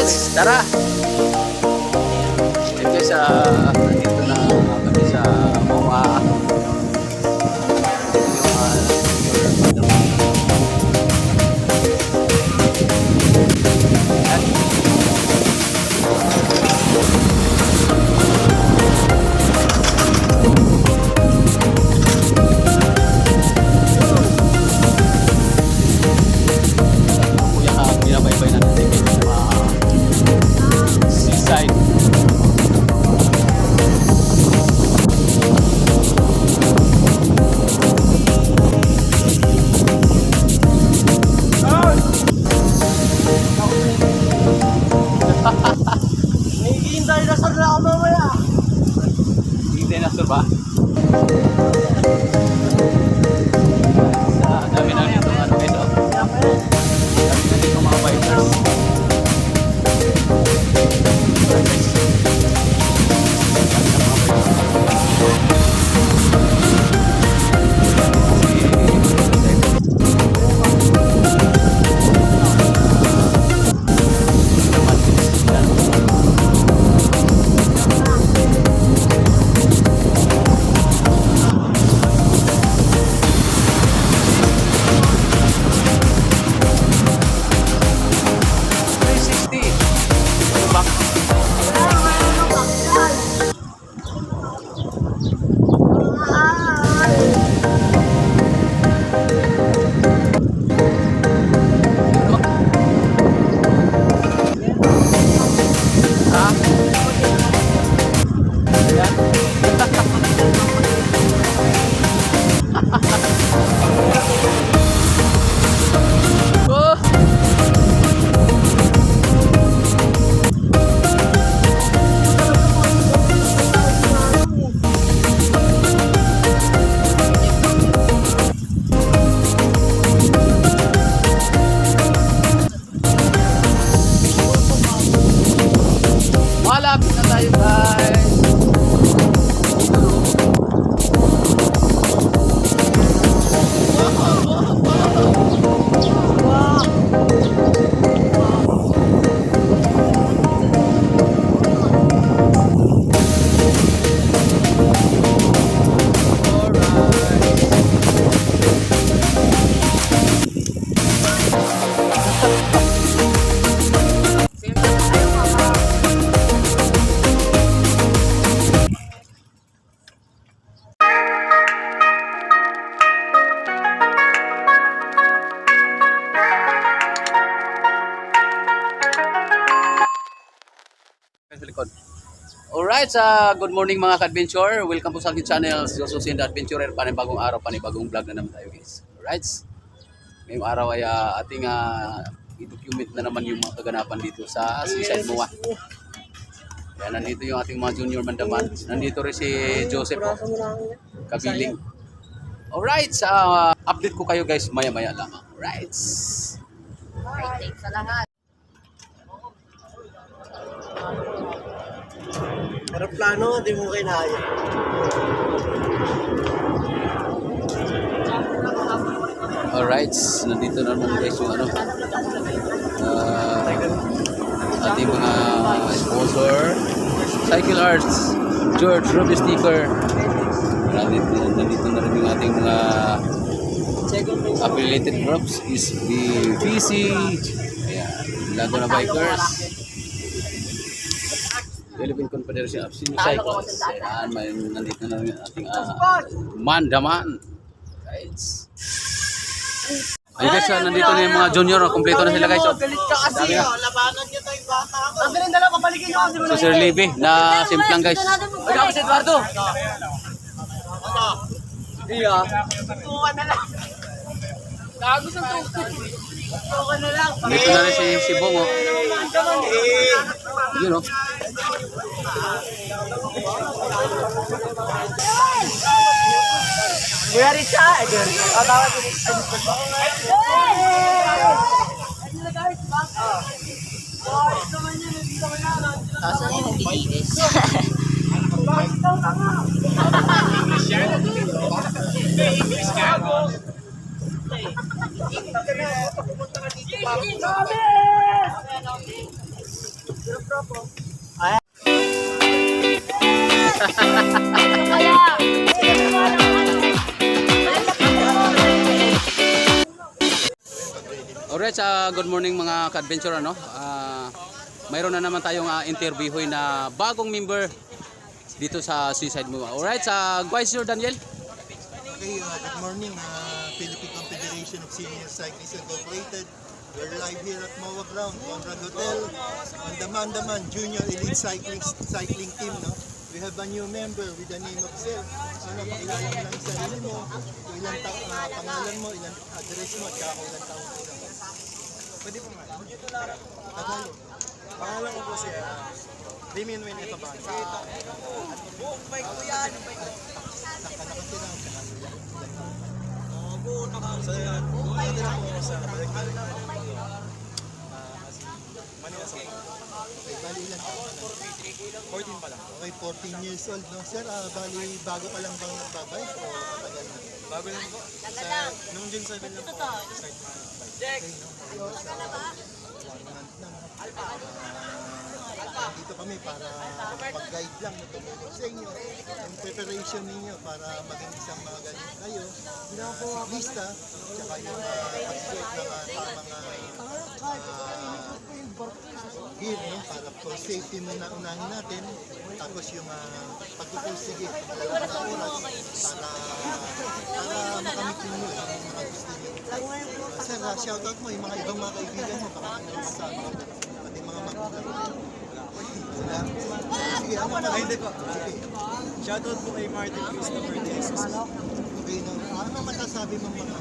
guys, tara. Ayun guys, dito na kami sa MOA. Dinosaur ba? Dami na dito ano guys, oh. Dami na dito mga bikers. Malapit na tayo guys. Alright, good morning mga ka-adventure. Welcome po sa aking channel, Josusin the Adventurer. Panibagong araw, panibagong vlog na naman tayo guys. Alright, ngayong araw ay ating i-document na naman yung mga kaganapan dito sa Seaside MOA. Kaya nandito yung ating mga junior mandaman. Nandito rin si Joseph Kabiling. Alright, update ko kayo guys maya-maya lamang. Alright. Thanks sa lahat. Aeroplano, di mo kinaya. Alright, nandito na naman guys yung ating mga sponsor, Cycle Arts, George Ruby Sticker. Nandito na rin yung ating mga affiliated groups is the VC, Laguna Bikers, Philippine Confederation of Senior Cyclists. Ayan, nandito na rin ating mandaman. Guys. Ayun guys, nandito na yung mga junior. Kompleto na sila guys. Galit ka kasi, labanan nyo tayo bata ako. Ang galing dalawa, papaligin nyo. So Sir Libby, na simplang guys. Huwag ako si Eduardo. Ano? Iya. Tuwa na lang. Gago sa tuwa. Tuwa na lang. Dito na rin si Bongo. Yun o. Kuya Richa, tawag ko. Asan yung naglilinis? Alright, good morning mga ka-adventure, ano? Mayroon na naman tayong interviewin na bagong member dito sa Seaside Move. Alright, guys, Sir Daniel. Okay, good morning, Philippine Confederation of Senior Cyclists Incorporated. We're live here at MOA Ground, Conrad Hotel, on the Mandaman Junior Elite Cycling Team. No? We have a new member with the name of Sir. Ano, pakilala mo lang yung sarili mo, kung ilang pangalan mo, ilang address mo, at saka kung ilang taon mo. Pwede po nga. Tagalog. Pangalan ko po siya. Damien Wayne ito ba? Buong bike ko yan. Saan ka nakatira? Buong nakakasaya. Nakatira po ako sa Balagay. Manila sa Okay, bali ilang taon ka na? 14 pa lang. Okay, 14 years old. No? Sir, bali bago pa lang bang nagbabike o matagal na? Bago lang po. Nung June 7 lang po. Start na. Okay, no? Ayos, 1 month na. Dito kami para mag-guide lang, tumulong sa inyo, yung preparation ninyo para maging isang mga galing kayo, siklista, tsaka yung pag-suot ng tamang gear, no? Para for safety muna unahin natin, tapos yung pagpupursige, dalawang oras para makamit ninyo yung mga gusto nyo. Sir, shoutout mo yung mga ibang mga kaibigan mo, baka naman sa ating mga magulang. Wala. Sige, ano na? Ay, hindi po. Sige. Shoutout po kay Martin Christopher De Jesus. Okay, no? Ano masasabi mo mga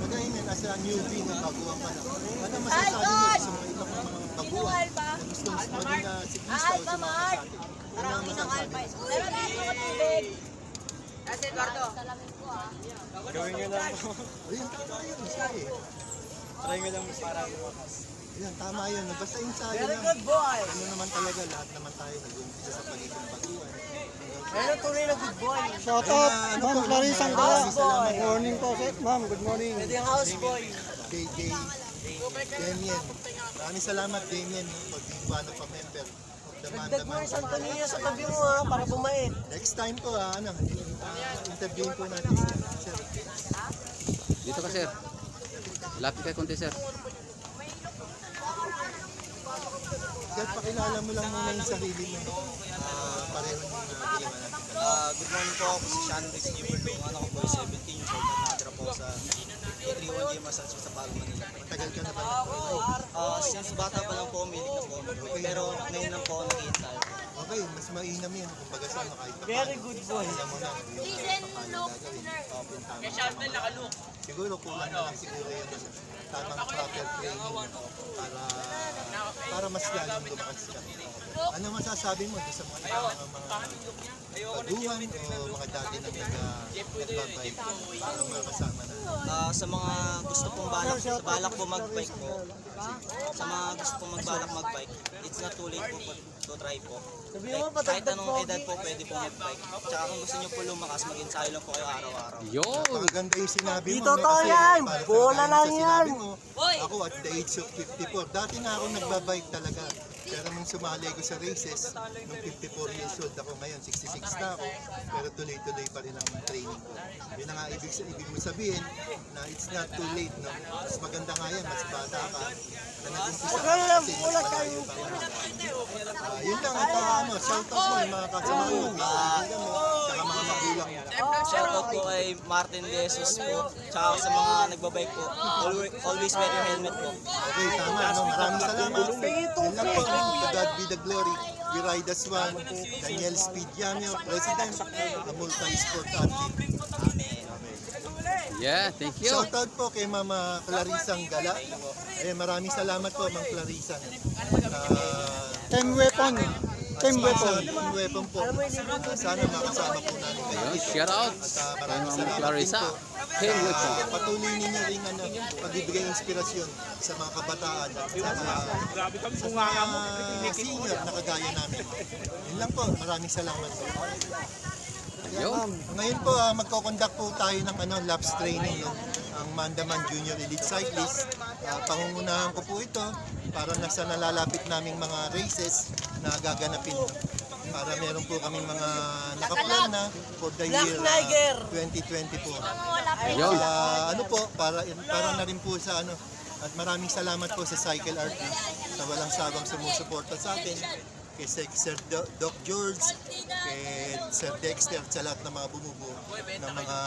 kagaya na nasa newbie na baguhan ka na? Ano masasabi mo sa mga ibang mga baguhan na gusto mo maging siklista o sumama sa atin? Ano ang masasabi mo? Gawin nyo lang po. Ayun, tama yun. Sige. Try nyo lang para bumakas. Ayun, tama yun. Basta yung sabi Very lang. good, boy. Ano naman talaga, lahat naman tayo nag-umpisa sa pagiging baguhan. Ayun, tunay na good boy. Shout out, Ma'am Clarissa Angala. Good morning po, ma'am. Good morning. Pwede yung house boy. Damien. Maraming salamat, Damien, for being one of a member of the Dagdag mo Mandaman. yung Santo Niño sa tabi mo ha, para bumait. Next time po, interviewin po natin si Sir. Dito ka, Sir. Lapit ka konti, Sir. Sir, pakilala mo lang muna yung sarili mo. Pareho nyo na ginawa natin. Good morning po, ako si Sean Rex Gilbert. Yung anak ko po ay 17 years old at nakatira po sa 331 G Massage sa Pago, Manila. Matagal ka na ba? Since bata pa lang po, umilig na po ako mag-bike. Pero ngayon lang po ako nag-i-ensayo. Okay, mas mainam yan. Kung baga sana kahit pa. Very good boy. Alam mo na yung paano gagawin. Tama. Siguro kulang na lang siguro yung tamang proper training para mas lalong lumakas ka. Ano masasabi mo sa mga baguhan o mga dati na nagbabike para makasama na? Sa mga gusto pong balak po mag-bike po, sa mga gusto pong mag-bike, it's not too late po to try po. Kahit anong edad po pwede po mag-bike. Tsaka kung gusto nyo po lumakas, mag-ensayo lang po kayo araw-araw. Yun! Maganda yung sinabi mo. Dito to yan. Bola lang yan. Ako at the age of 54, dati na ako nagbabike talaga. Pero nung sumali ko sa races, nung 54 years old ako ngayon, 66 na ako. Pero tuloy-tuloy pa rin ang training ko. Yun na nga ibig mo sabihin na it's not too late. No? Mas maganda nga yan, mas bata ka. Na nag-umpisa ka kasi mas malayo ka. Yun lang at shout out mo yung mga kasama mo, mga kaibigan mo, tsaka mga magulang mo. Shoutout po kay Martin De Jesus po, tsaka sa mga nagbabike po. Always wear your helmet po. Okay, tama. No? Maraming salamat. Yun lang po. To God be the glory. We ride as one. Daniel Speed Yamio, President, a multi-sport athlete. Yeah, thank you. Shout out po kay Mama Clarissa Angala. Maraming salamat po, Ma'am Clarissa. Team Weapon. Team Weapon. Team Weapon po. Sana makasama po namin kayo. Yun, shout out. At Kay maraming Ma'am salamat Clarissa. din po. Team Weapon. Patuloy ninyo rin pagbibigay inspirasyon sa mga kabataan at sa mga senior na kagaya namin. Yun lang po. Maraming salamat po. Yun. Ngayon po, magkoconduct po tayo ng laps training, no? Ang Mandaman Junior Elite Cyclist. Pangungunahan ko po ito para nasa nalalapit naming mga races na gaganapin. Para meron po kaming mga nakaplan na for the year 2024. Yun. Ano po, para na rin po sa ano, at maraming salamat po sa Cycle Artist sa walang sawang sumusuporta sa atin, kay Sir Doc George, kay Sir Dexter, at sa lahat ng mga bumubuo ng mga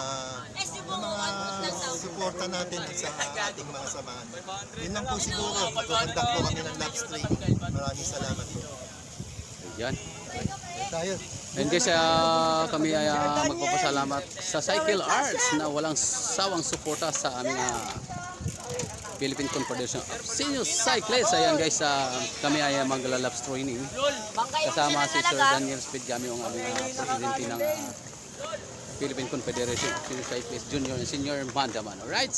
suporta natin sa ating mga samahan. Yun lang po siguro, magkukondak po kami ng love stream. Maraming salamat po. Yan. Tayo. And guys, kami ay magpapasalamat sa Cycle Arts na walang sawang suporta sa aming Philippine Confederation of Senior Cyclists. Ayan guys, kami ay magla-laps training. Kasama si Sir Daniel Speedgami, ang aming presidente ng Philippine Confederation of Senior Cyclists Junior and Senior Bandaman. Alright?